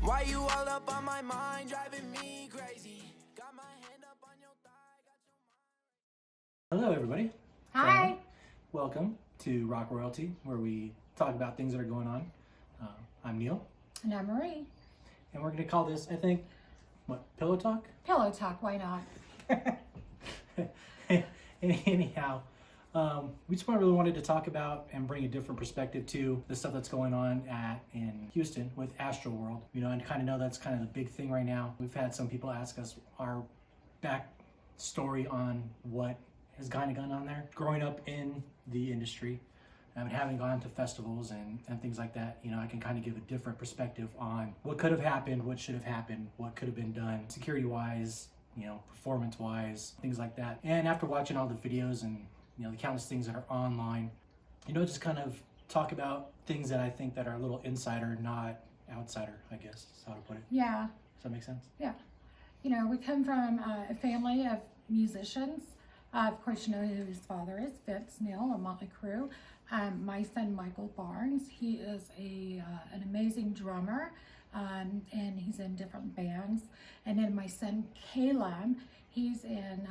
Why you all up on my mind, driving me crazy? Got my hand up on your thigh, got your mind. Hello, everybody. Hi. Welcome to Rock Royalty, where we talk about things that are going on. I'm Neil. And I'm Marie. And we're going to call this, I think, what, Pillow Talk? Pillow Talk, why not? Anyhow, we just really wanted to talk about and bring a different perspective to the stuff that's going on in Houston with Astroworld. You know, and kind of know that's kind of the big thing right now. We've had some people ask us our back story on what has kind of gone on there. Growing up in the industry, and having gone to festivals and things like that, you know, I can kind of give a different perspective on what could have happened, what should have happened, what could have been done security-wise, you know, performance-wise, things like that. And after watching all the videos and, you know, the countless things that are online, you know, just kind of talk about things that I think that are a little insider, not outsider, I guess is how to put it. Yeah. Does that make sense? Yeah. You know, we come from a family of musicians. Of course, you know who his father is, Vince Neil of Motley Crue. My son, Michael Barnes, he is an amazing drummer, and he's in different bands. And then my son, Caleb, he's in,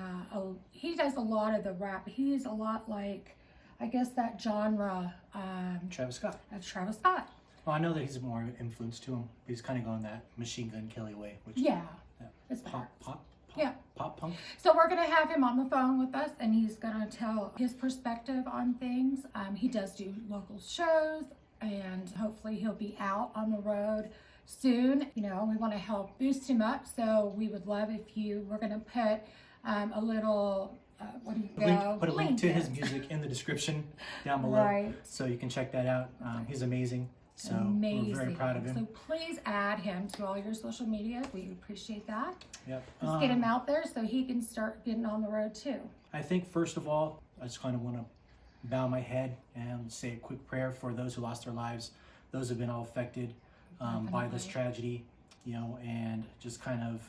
he does a lot of the rap. He's a lot like, I guess, that genre. Travis Scott. Of Travis Scott. Well, I know that he's more influence to him. He's kind of going that Machine Gun Kelly way. Which, yeah. It's pop punk. So we're going to have him on the phone with us, and he's going to tell his perspective on things. He does do local shows, and hopefully he'll be out on the road soon. You know, we want to help boost him up, so we would love if you were going to put a little Put a link to his music in the description down below, right, so you can check that out. He's amazing. So we're very proud of him. So please add him to all your social media. We appreciate that. Yep. Let's get him out there so he can start getting on the road too. I think first of all, I just kind of want to bow my head and say a quick prayer for those who lost their lives, those who've been all affected by this tragedy, you know, and just kind of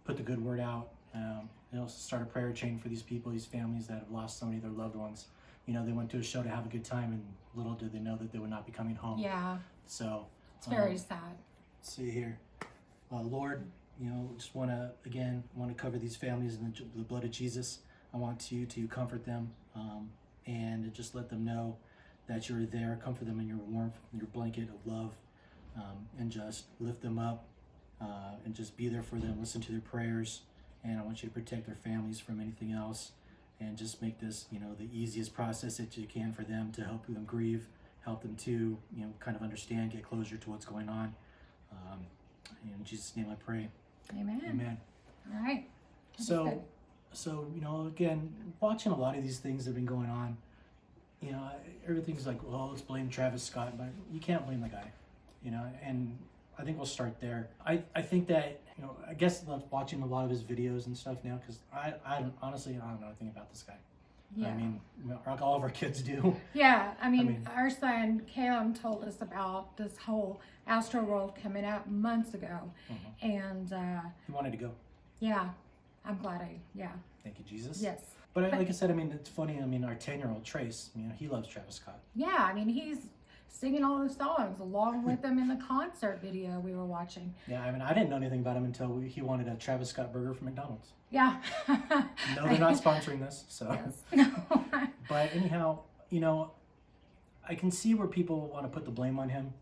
put the good word out. You know, start a prayer chain for these people, these families that have lost so many of their loved ones. You know, they went to a show to have a good time, and little did they know that they would not be coming home. Yeah. So it's very sad. Let's see here. Lord, you know, just want to cover these families in the blood of Jesus. I want you to comfort them and just let them know that you're there. Comfort them in your warmth, your blanket of love, and just lift them up and just be there for them. Listen to their prayers, and I want you to protect their families from anything else, and just make this, you know, the easiest process that you can for them to help them grieve, help them to, you know, kind of understand, get closure to what's going on. In Jesus' name I pray. Amen. Amen. All right. So, you know, again, watching a lot of these things that have been going on, you know, everything's like, well, let's blame Travis Scott, but you can't blame the guy, you know, and I think we'll start there. I think that, you know, I guess watching a lot of his videos and stuff now, because I honestly, I don't know anything about this guy. Yeah. I mean, all of our kids do. Yeah, I mean, our son, Caleb, told us about this whole Astroworld coming out months ago. Mm-hmm. And he wanted to go. Yeah, I'm glad Thank you, Jesus. Yes. But like I said, I mean, it's funny, I mean, our 10-year-old Trace, you know, he loves Travis Scott. Yeah, I mean, he's singing all the songs along with them in the concert video we were watching. Yeah, I mean, I didn't know anything about him until he wanted a Travis Scott burger from McDonald's. Yeah. No, they're not sponsoring this, so. Yes. No. But anyhow, you know, I can see where people want to put the blame on him,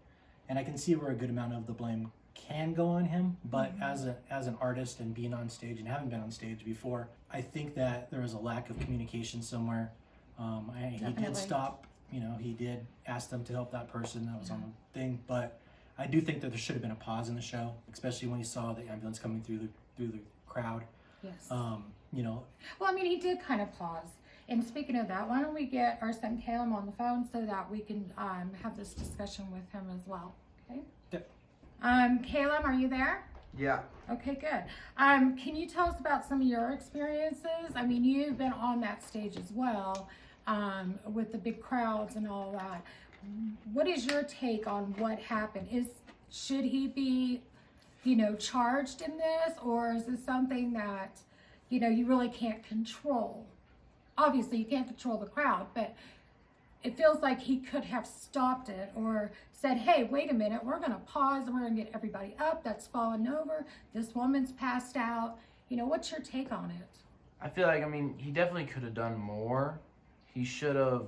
and I can see where a good amount of the blame can go on him. But mm-hmm. as an artist and being on stage and having been on stage before, I think that there was a lack of communication somewhere. He did stop. You know, he did ask them to help that person that was on the thing, but I do think that there should have been a pause in the show, especially when he saw the ambulance coming through the crowd. Yes. You know. Well, I mean, he did kind of pause. And speaking of that, why don't we get our son Caleb on the phone so that we can have this discussion with him as well? Okay. Yep. Caleb, are you there? Yeah. Okay, good. Can you tell us about some of your experiences? I mean, you've been on that stage as well. With the big crowds and all that. What is your take on what happened? Should he be, you know, charged in this, or is this something that, you know, you really can't control? Obviously, you can't control the crowd, but it feels like he could have stopped it or said, hey, wait a minute, we're going to pause and we're going to get everybody up that's fallen over. This woman's passed out. You know, what's your take on it? I feel like, I mean, he definitely could have done more. He should have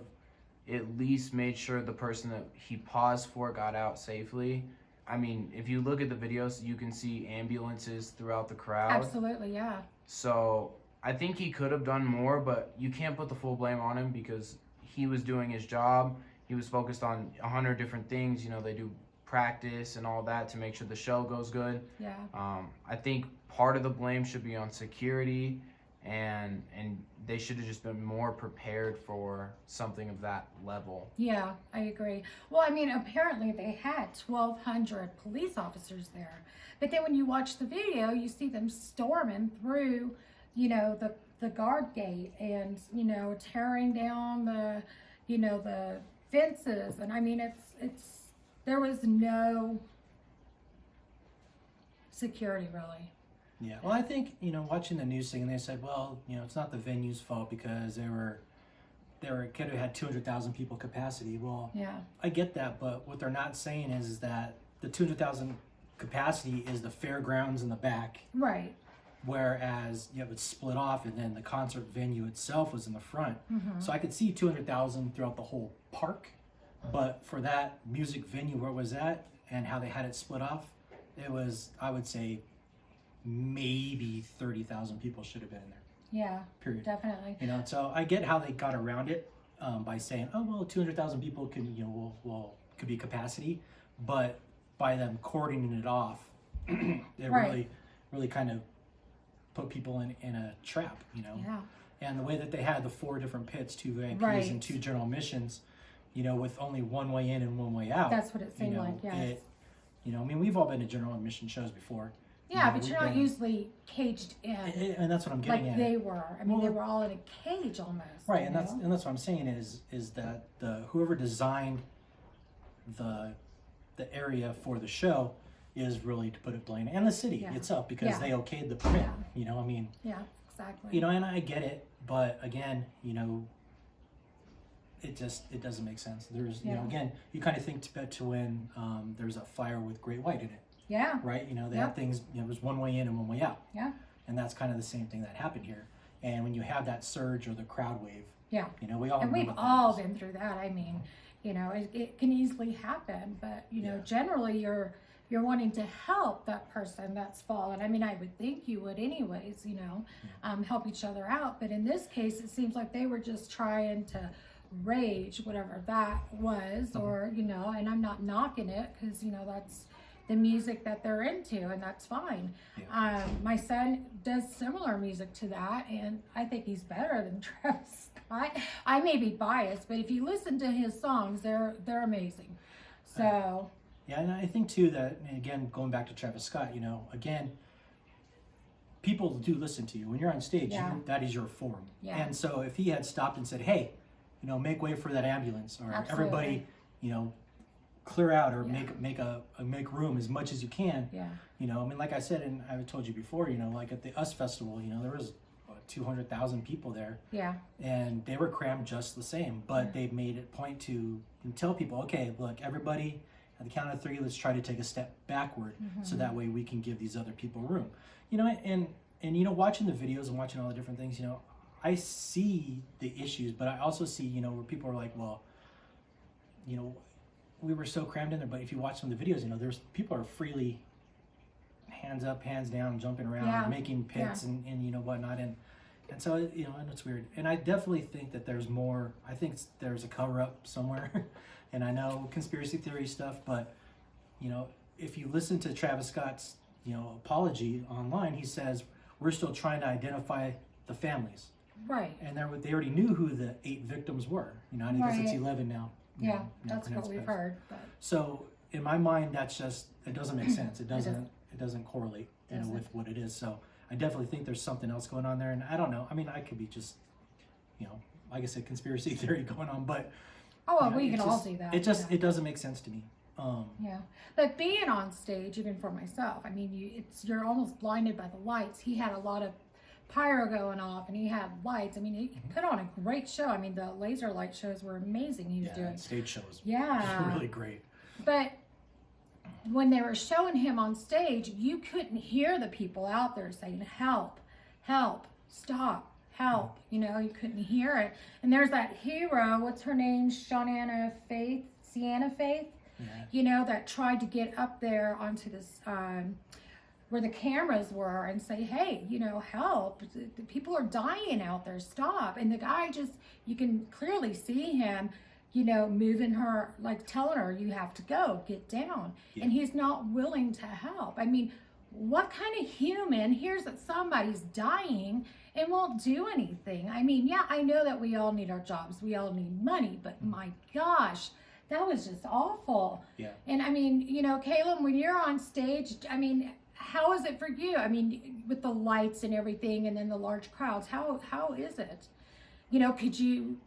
at least made sure the person that he paused for got out safely. I mean, if you look at the videos, you can see ambulances throughout the crowd. Absolutely, yeah. So I think he could have done more, but you can't put the full blame on him because he was doing his job. He was focused on 100 different things. You know, they do practice and all that to make sure the show goes good. Yeah. I think part of the blame should be on security, and they should have just been more prepared for something of that level. Yeah, I agree. Well, I mean, apparently they had 1,200 police officers there. But then when you watch the video, you see them storming through, you know, the guard gate and, you know, tearing down the, you know, the fences. And I mean, there was no security really. Yeah, well, I think, you know, watching the news thing, and they said, well, you know, it's not the venue's fault because they could have had 200,000 people capacity. Well, yeah, I get that, but what they're not saying is that the 200,000 capacity is the fairgrounds in the back, right. whereas you have it split off, and then the concert venue itself was in the front. Mm-hmm. So I could see 200,000 throughout the whole park, but for that music venue where it was at and how they had it split off, it was, I would say, maybe 30,000 people should have been in there. Yeah, Period. definitely. You know, so I get how they got around it by saying, oh well, 200,000 people can, you know, could be capacity, but by them cordoning it off, it Right. really kind of put people in a trap, you know. Yeah. And the way that they had the 4 different pits, 2 VIPs Right. and 2 general admissions, you know, with only one way in and one way out. That's what it seemed you know, like, yes. You know, I mean, we've all been to general admission shows before. Yeah, You know, but you're we've not been- usually caged in and that's what I'm getting like at. they were. I mean, Well, they were all in a cage almost. Right, you and that's know? what I'm saying is that whoever designed the area for the show is really to put it blame, and the city Yeah. itself, because Yeah. they okayed the permit. Yeah. You know, I mean, Yeah, exactly. you know, and I get it, but again, you know, it doesn't make sense. There's, you know, Yeah. again, you kind of think to when there's a fire with Great White in it, Yeah, right? You know, they Yeah. have things, you know, there's one way in and one way out. yeah, And that's kind of the same thing that happened here. And when you have that surge or the crowd wave, yeah. you know, we all And know we've what that all is. been through that. I mean, you know, it can easily happen, but you know, Yeah. generally you're wanting to help that person that's fallen. I mean, I would think you would anyways, you know, help each other out. But in this case, it seems like they were just trying to rage, whatever that was, or, you know, and I'm not knocking it because, you know, that's the music that they're into and that's fine. Yeah. My son does similar music to that and I think he's better than Travis Scott. I may be biased, but if you listen to his songs, they're amazing. So Yeah, and I think too that, and again, going back to Travis Scott, you know, again, people do listen to you when you're on stage. Yeah. That is your forum. Yeah. And so if he had stopped and said, "Hey, you know, make way for that ambulance," or Absolutely. everybody, you know, clear out, or Yeah. make room as much as you can. yeah, You know, I mean, like I said, and I told you before, you know, like at the US Festival, you know, there was 200,000 people there, yeah, and they were crammed just the same. But Yeah. they made it point to and tell people, okay, look, everybody, at the count of 3, let's try to take a step backward, so that way we can give these other people room. You know, and you know, watching the videos and watching all the different things, you know, I see the issues, but I also see, you know, where people are like, well, you know, we were so crammed in there. But if you watch some of the videos, you know, there's people are freely hands up, hands down, jumping around, Yeah. making pits, and you know whatnot, and so, you know, and it's weird. And I definitely think that there's more. I think there's a cover up somewhere, and I know conspiracy theory stuff, but you know, if you listen to Travis Scott's, you know, apology online, he says we're still trying to identify the families, right. and they already knew who the 8 victims were. You know, I guess it's Right. 11 now. you Yeah, know, now that's what pronounced we've past. heard. But So in my mind, that's just, it doesn't make sense. It doesn't. doesn't correlate, you know, Doesn't. with what it is. So I definitely think there's something else going on there, and I don't know. I mean, I could be just, you know, like I said, conspiracy theory going on, but oh, well, you know, we it can all just- do that. It just yeah. it doesn't make sense to me. Yeah, but being on stage, even for myself, I mean, you're almost blinded by the lights. He had a lot of pyro going off, and he had lights. I mean, he put on a great show. I mean, the laser light shows were amazing. He was Yeah, doing. that stage show was Yeah. really great. But when they were showing him on stage, you couldn't hear the people out there saying, help, help, stop, help. You know, you couldn't hear it. And there's that hero, what's her name? Sienna Faith? Yeah. You know, that tried to get up there onto this, where the cameras were and say, hey, you know, help. The people are dying out there, stop. And the guy just, you can clearly see him, you know, moving her, like telling her, you have to go, get down. Yeah. And he's not willing to help. I mean, what kind of human hears that somebody's dying and won't do anything? I mean, yeah, I know that we all need our jobs. We all need money, but my gosh, that was just awful. Yeah. And I mean, you know, Caleb, when you're on stage, I mean, how is it for you? I mean, with the lights and everything and then the large crowds, how is it? You know, could you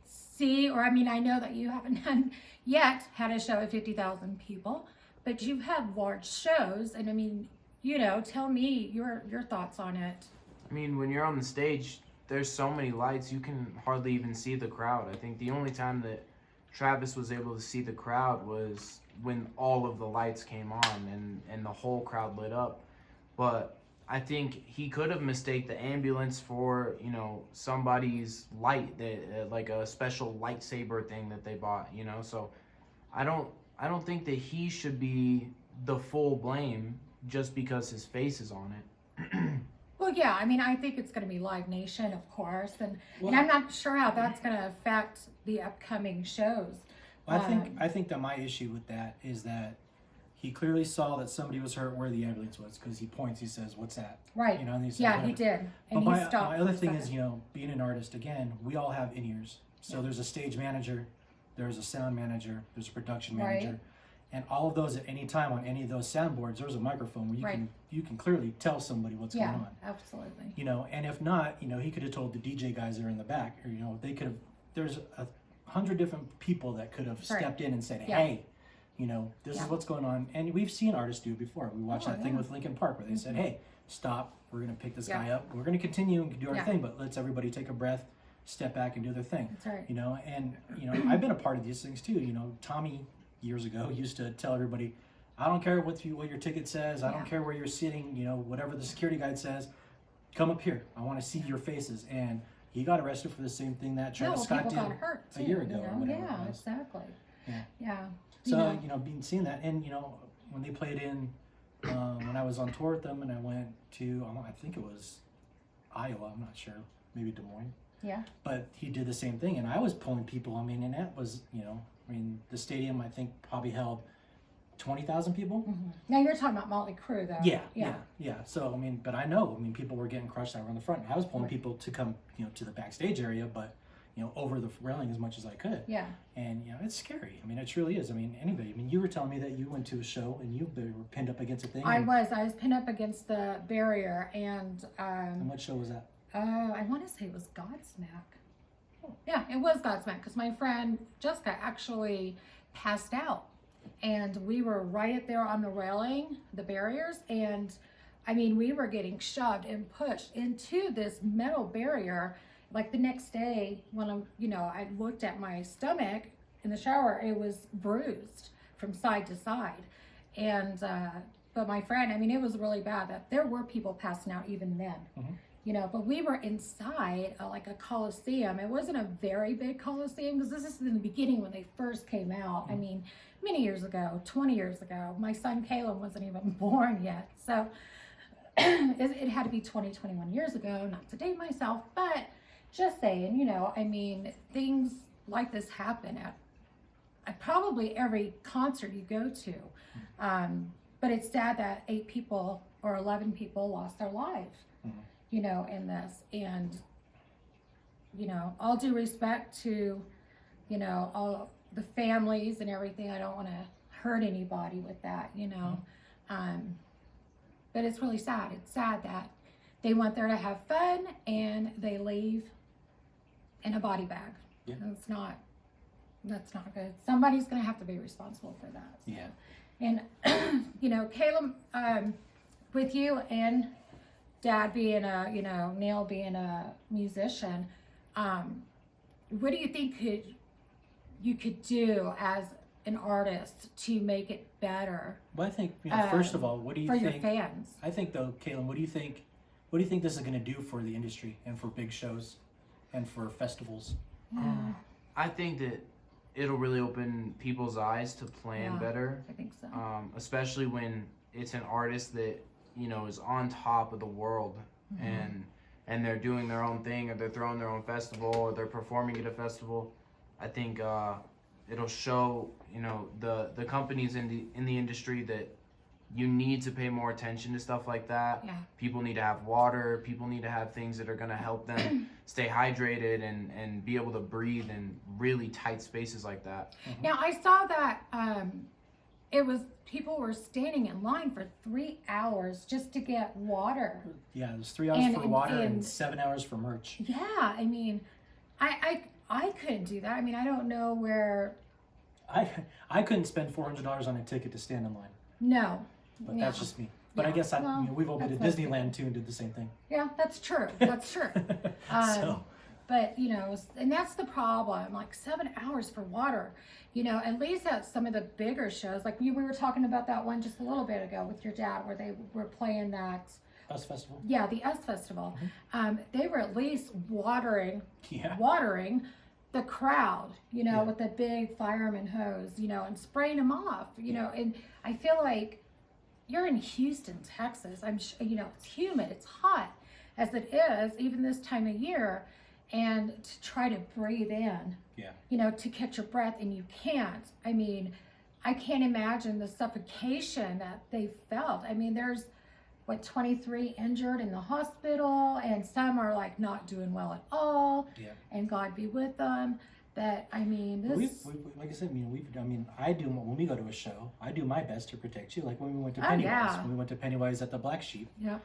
see, or I mean, I know that you haven't done yet had a show of 50,000 people, but you've had large shows, and I mean, you know, tell me your thoughts on it. I mean, when you're on the stage, there's so many lights, you can hardly even see the crowd. I think the only time that Travis was able to see the crowd was when all of the lights came on and the whole crowd lit up. But I think he could have mistaken the ambulance for, you know, somebody's light, that like a special lightsaber thing that they bought, you know. So I don't think that he should be the full blame just because his face is on it. Well, yeah, I mean, I think it's going to be Live Nation, of course, and Well, I'm not sure how that's going to affect the upcoming shows. I think that my issue with that is that he clearly saw that somebody was hurt where the ambulance was, because he points, he says, "What's that?" Right. You know, and he says, Yeah, "Whatever." he did, and But he stopped. my for other a thing is, second. you know, being an artist, again, we all have in-ears. So Yeah. there's a stage manager, there's a sound manager, there's a production Right. manager, and all of those at any time on any of those soundboards, there's a microphone where Right. you can clearly tell somebody what's Yeah, going on. absolutely. You know, and if not, you know, he could have told the DJ guys that are in the back, or you know, they could have. There's 100 different people that could have Right. stepped in and said, Yeah. "Hey, you know, this Yeah. is what's going on." And we've seen artists do it before. We watched Oh, that thing yeah. with Linkin Park where they said, "Hey, stop. We're gonna pick this Yeah. guy up. We're gonna continue and do our Yeah. thing, but let's everybody take a breath, step back, and do their thing." That's right. You know, and you know, I've been a part of these things too. You know, Tommy years ago used to tell everybody, "I don't care what your ticket says. I Yeah. don't care where you're sitting. You know, whatever the security guide says, come up here. I want to see your faces." And he got arrested for the same thing that No, Travis Scott people did got hurt too, a year ago you or know? whatever Yeah, it was. exactly. Yeah. Yeah. So you know, being seeing that, and you know, when they played in, when I was on tour with them, and I went to, I think it was Iowa. I'm not sure, maybe Des Moines. Yeah. But he did the same thing, and I was pulling people. I mean, and that was, you know, I mean, the stadium I think probably held 20,000 people. Mhm. Now you're talking about Motley Crue, though. Yeah. So I mean, but I know, I mean, people were getting crushed that were in the front. I was pulling Right. people to come, you know, to the backstage area, but you know, over the railing as much as I could. Yeah. And you know, it's scary. I mean, it truly is. I mean, anybody. I mean, you were telling me that you went to a show and you were pinned up against a thing. I and- was pinned up against the barrier, and And what show was that? I want to say it was Godsmack. Yeah, it was Godsmack, because my friend Jessica actually passed out, and we were right up there on the railing, the barriers, and I mean, we were getting shoved and pushed into this metal barrier. Like the next day, when I looked at my stomach in the shower, it was bruised from side to side, and but my friend, I mean, it was really bad. That there were people passing out even then. Mhm. You know, but we were inside like a coliseum. It wasn't a very big coliseum, because this is in the beginning when they first came out. I mean, many years ago, 20 years ago. My son Caleb wasn't even born yet. So it had to be 20, 21 years ago, not to date myself, but just saying, you know, I mean, things like this happen at probably every concert you go to. But it's sad that 8 people or 11 people lost their lives. You know, in this, and you know, all due respect to, you know, all the families and everything. I don't want to hurt anybody with that, you know. But it's really sad. It's sad that they went there to have fun and they leave in a body bag. Yeah. That's not good. Somebody's going to have to be responsible for that. So. Yeah. And you know, Caleb, with you and Dad being a, Neil being a musician, what do you think you could do as an artist to make it better? Well, I think, first of all, what do you for think? your fans? I think though, Caitlin, what do you think? What do you think this is going to do for the industry and for big shows and for festivals? Yeah, I think that it'll really open people's eyes to plan better. I think so. Especially when it's an artist that is on top of the world, and they're doing their own thing, or they're throwing their own festival, or they're performing at a festival. I think it'll show the companies in the industry that you need to pay more attention to stuff like that. Yeah. People need to have water. People need to have things that are going to help them stay hydrated and be able to breathe in really tight spaces like that. Now I saw that people were standing in line for 3 hours just to get water. Yeah, it was 3 hours for water and 7 hours for merch. Yeah, I mean, I couldn't do that. I mean, I don't know where. I couldn't spend $400 on a ticket to stand in line. No. But that's just me. But I guess we've opened at Disneyland too and did the same thing. Yeah, that's true. That's true. So. But, and that's the problem, like 7 hours for water, at least at some of the bigger shows, like we were talking about that one just a little bit ago with your dad where they were playing that. US Festival? Yeah, the US Festival. They were at least watering the crowd, with the big fireman hose, and spraying them off, and I feel like you're in Houston, Texas. It's humid, it's hot as it is, even this time of year. And to try to breathe in, to catch your breath, and you can't. I mean, I can't imagine the suffocation that they felt. I mean, there's 23 injured in the hospital, and some are like not doing well at all. Yeah. And God be with them. That I mean, this. We like I said, I do when we go to a show. I do my best to protect you. Like when we went to Pennywise, when we went to Pennywise at the Black Sheep. Yeah.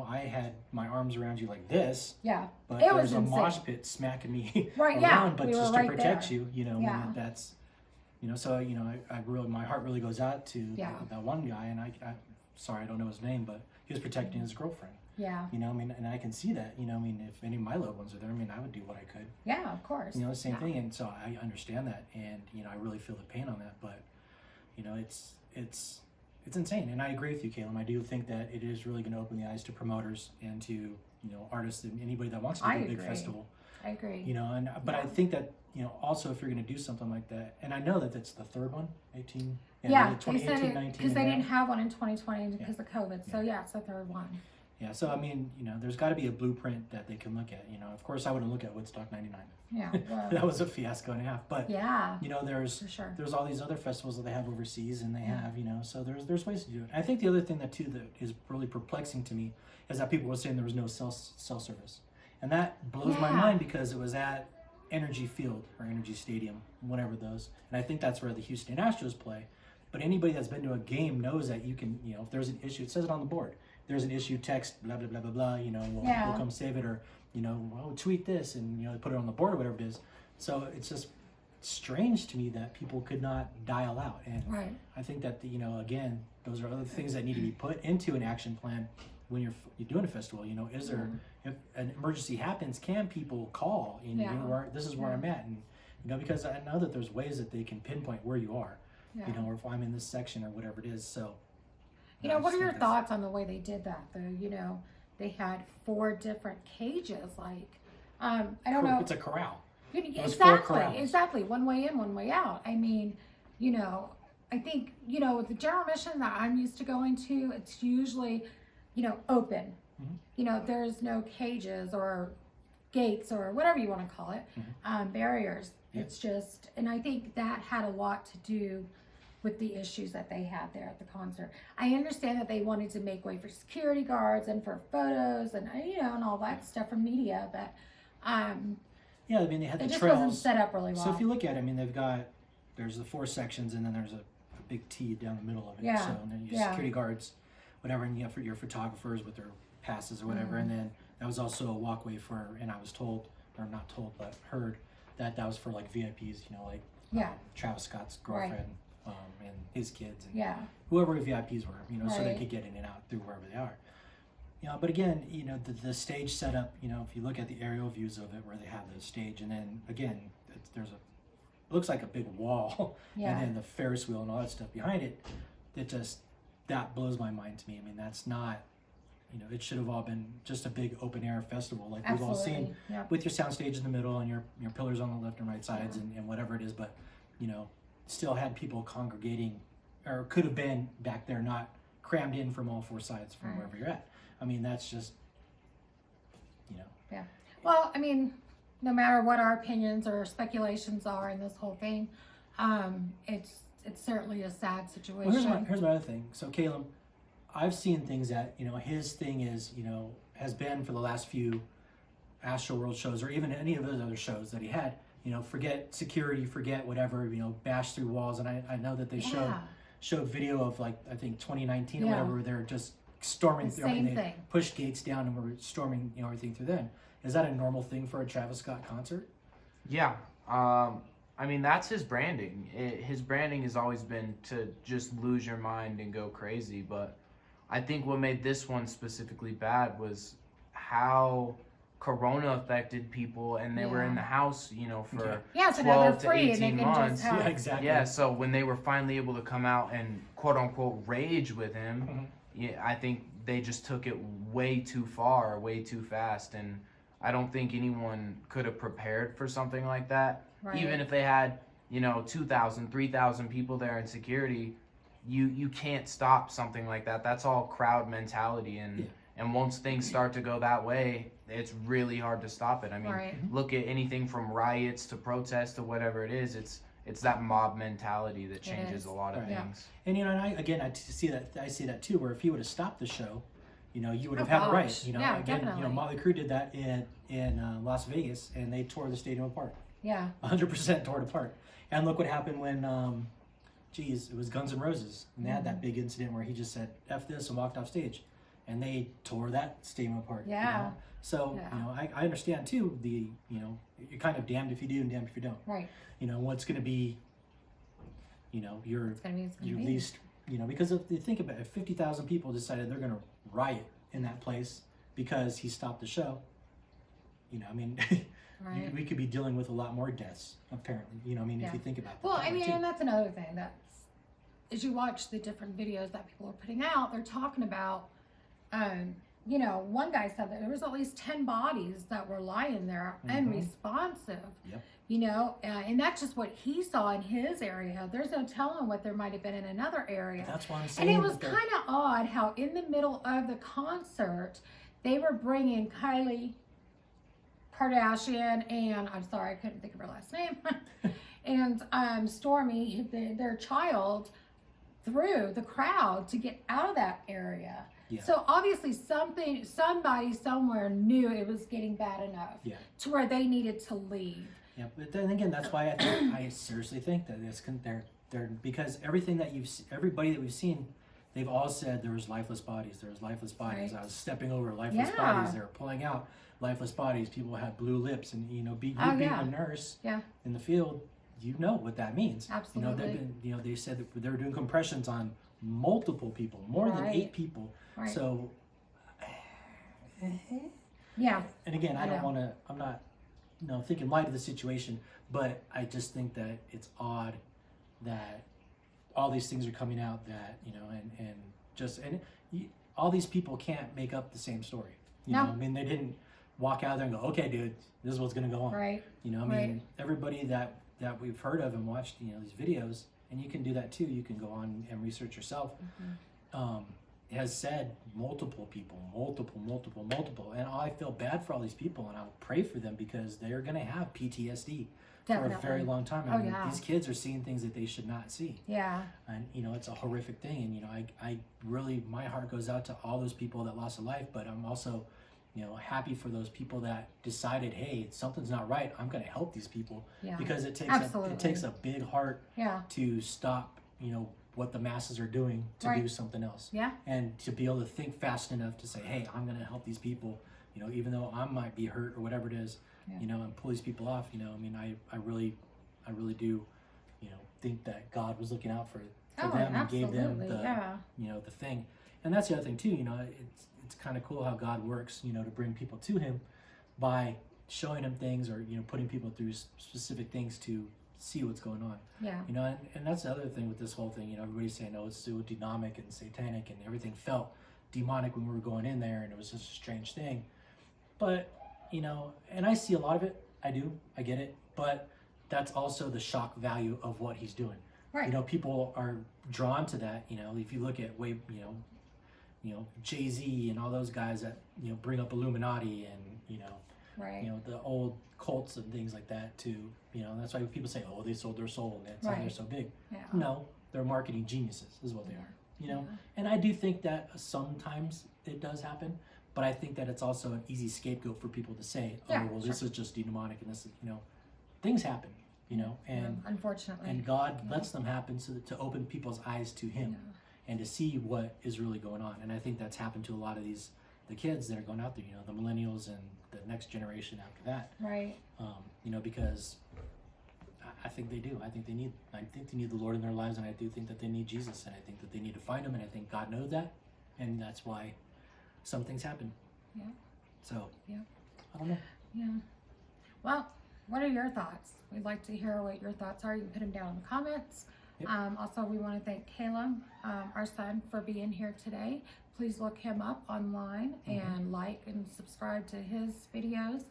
I had my arms around you like this. Yeah. But there was a mosh pit smacking me around, but just to protect you. That's. So I really, my heart really goes out to that one guy, and I sorry I don't know his name, but he was protecting his girlfriend. Yeah. And I can see that, if any of my loved ones are there, I would do what I could. Yeah, of course. The same thing. And so I understand that. And, I really feel the pain on that. But, it's insane. And I agree with you, Caleb. I do think that it is really going to open the eyes to promoters and to, artists and anybody that wants to do a big festival. I agree. But I think that, also if you're going to do something like that, and I know that that's the third one, 18. Yeah, they said it because they didn't have one in 2020 because of COVID. So, it's the third one. Yeah, so there's got to be a blueprint that they can look at. Of course, I wouldn't look at Woodstock '99. Yeah, well, that was a fiasco and a half. But there's sure. There's all these other festivals that they have overseas, and they have so there's ways to do it. I think the other thing that is really perplexing to me is that people were saying there was no cell service, and that blows my mind because it was at Energy Field or Energy Stadium, whatever those, and I think that's where the Houston Astros play. But anybody that's been to a game knows that you can, if there's an issue, it says it on the board. There's an issue, text, blah, blah, blah, blah, blah, we'll come save it, or, tweet this and, put it on the board or whatever it is. So it's just strange to me that people could not dial out. And I think that, again, those are other things that need to be put into an action plan when you're doing a festival. Is there, if an emergency happens, can people call, this is where I'm at. And, because I know that there's ways that they can pinpoint where you are, or if I'm in this section or whatever it is. So, what are your thoughts on the way they did that, though? They had 4 different cages. Like, I don't know. It's a corral. Exactly. One way in, one way out. I mean, I think, the general mission that I'm used to going to, it's usually, open. Mm-hmm. There's no cages or gates or whatever you want to call it, barriers. Yeah. It's just, and I think that had a lot to do with the issues that they had there at the concert. I understand that they wanted to make way for security guards and for photos and and all that stuff from media, but they had the trails. It just wasn't set up really well. So if you look at it, there's the 4 sections, and then there's a big T down the middle of it. Yeah. So and then you have security guards, whatever, and you have your photographers with their passes or whatever, and then that was also a walkway for, and I was told, or not told, but heard that was for like VIPs, Travis Scott's girlfriend. And his kids and whoever the VIPs were, so they could get in and out through wherever they are. You know, but again, you know, the stage setup, you know, if you look at the aerial views of it where they have the stage, and then again, there's a, it looks like a big wall, Yeah. and then the Ferris wheel and all that stuff behind it, that blows my mind to me. I mean, that's not, you know, it should have all been just a big open air festival like we've all seen, Yep. with your sound stage in the middle and your pillars on the left and right sides, and whatever it is, but, you know, still had people congregating, or could have been back there, not crammed in from all four sides from Right. wherever you're at. I mean, that's just, you know. Yeah. Well, I mean, no matter what our opinions or speculations are in this whole thing, it's certainly a sad situation. Well, here's my other thing. So, Caleb, I've seen things that, you know, his thing is, you know, has been for the last few Astroworld shows, or even any of those other shows that he had, you know, forget security, forget whatever, you know, bash through walls. And I know that they showed video of, like, I think 2019 or whatever, where they're just storming through, and they pushed gates down and were storming, you know, everything through them. Is that a normal thing for a Travis Scott concert? Yeah. I mean, that's his branding. His branding has always been to just lose your mind and go crazy. But I think what made this one specifically bad was how Corona affected people, and they were in the house, you know, for 12 to 18 months. Yeah, exactly. Yeah, so when they were finally able to come out and quote-unquote rage with him, yeah, I think they just took it way too far, way too fast, and I don't think anyone could have prepared for something like that. Right. Even if they had, you know, 2,000, 3,000 people there in security, you can't stop something like that. That's all crowd mentality, and once things start to go that way, it's really hard to stop it. I mean, look at anything from riots to protests to whatever it is. It's that mob mentality that changes a lot of things. And, you know, and I see that too, where if he would have stopped the show, you know, you would have had it right. You know, again, definitely. you know, Motley Crue did that in Las Vegas, and they tore the stadium apart. Yeah. 100% tore it apart. And look what happened when, it was Guns N' Roses, and they had that big incident where he just said "F this" and walked off stage, and they tore that stadium apart. Yeah. You know? So you know, I understand too. You know, you're kind of damned if you do and damned if you don't. Right. You know what's going to be. You know, your least. You know, because if you think about it, if 50,000 people decided they're going to riot in that place because he stopped the show, you know, I mean, we could be dealing with a lot more deaths, apparently. You know, I mean, if you think about that. Well, I mean, and that's another thing. As you watch the different videos that people are putting out, they're talking about, you know, one guy said that there was at least 10 bodies that were lying there unresponsive. Yep. You know, and that's just what he saw in his area. There's no telling what there might have been in another area. That's why I'm saying. And it was kind of odd how in the middle of the concert, they were bringing Kylie Kardashian and, I'm sorry, I couldn't think of her last name, and Stormy, their child, through the crowd to get out of that area. Yeah. So obviously somebody somewhere knew it was getting bad enough to where they needed to leave. Yeah, but then again, that's why I seriously think that they're because everybody that we've seen, they've all said there was lifeless bodies. There was lifeless bodies. I was stepping over lifeless bodies. They were pulling out lifeless bodies. People had blue lips, and you know, being a nurse in the field, you know what that means. Absolutely. You know, they said that they were doing compressions on multiple people, more than 8 people. Right. So, yeah. And again, I'm not, you know, thinking light of the situation, but I just think that it's odd that all these things are coming out that, you know, all these people can't make up the same story. You know, I mean, they didn't walk out there and go, okay, dude, this is what's going to go on. Right. You know, I mean, everybody that we've heard of and watched, you know, these videos, and you can do that too. You can go on and research yourself. Has said multiple people, and I feel bad for all these people, and I'll pray for them because they're going to have PTSD for a very long time. I mean, these kids are seeing things that they should not see. Yeah. And you know, it's a horrific thing, and you know, I really, my heart goes out to all those people that lost a life, but I'm also, you know, happy for those people that decided, hey, something's not right. I'm going to help these people because it takes a big heart to stop, you know, what the masses are doing to do something else. Yeah. And to be able to think fast enough to say, hey, I'm going to help these people, you know, even though I might be hurt or whatever it is, you know, and pull these people off, you know. I mean, I really do, you know, think that God was looking out for them and gave them the, you know, the thing. And that's the other thing too, you know, it's kind of cool how God works, to bring people to him by showing them things, or putting people through specific things to see what's going on. Yeah. And that's the other thing with this whole thing. Everybody's saying, oh, it's so demonic and satanic, and everything felt demonic when we were going in there, and it was just a strange thing. But and I see a lot of it. I get it, but that's also the shock value of what he's doing. Right. People are drawn to that. If you look at Jay-Z and all those guys that bring up Illuminati and Right. The old cults and things like that too. That's why people say, oh, they sold their soul, and that's why they're so big. Yeah. No, they're marketing geniuses is what they are. And I do think that sometimes it does happen, but I think that it's also an easy scapegoat for people to say, this is just demonic, and this is things happen, and unfortunately, and God lets them happen so that to open people's eyes to him and to see what is really going on. And I think that's happened to a lot of the kids that are going out there, the millennials and the next generation after that. Right. Because I think they do. I think they need the Lord in their lives, and I do think that they need Jesus, and I think that they need to find him, and I think God knows that, and that's why some things happen. Yeah. So, yeah. I don't know. Yeah. Well, what are your thoughts? We'd like to hear what your thoughts are. You can put them down in the comments. Yep. Also, we want to thank Caleb, our son, for being here today. Please look him up online and like and subscribe to his videos.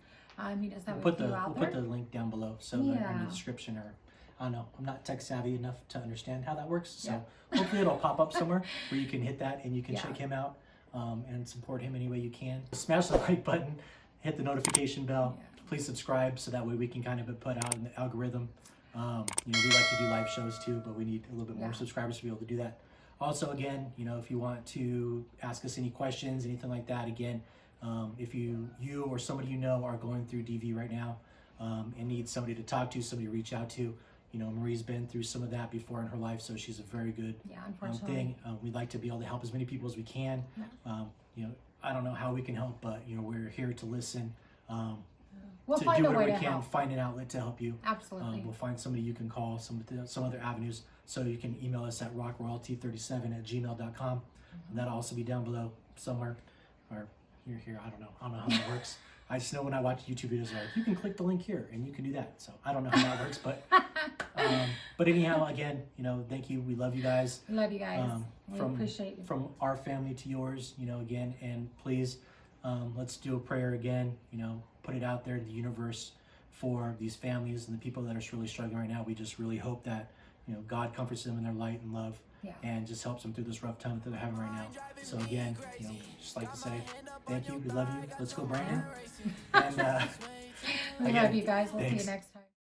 He does have a few out there. We'll put the link down below, so in the description, or I don't know. I'm not tech savvy enough to understand how that works, so hopefully it'll pop up somewhere where you can hit that and you can check him out and support him any way you can. Smash the like button, hit the notification bell. Please subscribe so that way we can kind of put out in the algorithm. We like to do live shows too, but we need a little bit more subscribers to be able to do that. Also, again, if you want to ask us any questions, anything like that, again, if you or somebody are going through DV right now and need somebody to talk to, somebody to reach out to, Marie's been through some of that before in her life, so she's a very good thing. We'd like to be able to help as many people as we can. I don't know how we can help, but we're here to listen. We'll to find do a way whatever to we can, help. find an outlet to help you. Absolutely. We'll find somebody you can call, some other avenues. So you can email us at rockroyalty37@gmail.com. And that'll also be down below somewhere. Or here, I don't know how that works. I just know when I watch YouTube videos, like, you can click the link here, and you can do that. So I don't know how that works, but anyhow, again, thank you. We love you guys. We love you guys. We appreciate you. From our family to yours, again, and please, let's do a prayer again, put it out there to the universe for these families and the people that are really struggling right now. We just really hope that, God comforts them in their light and love and just helps them through this rough time that they're having right now. So again, just like to say thank you. We love you. Let's go, Brandon. And we love you guys. We'll see you next time.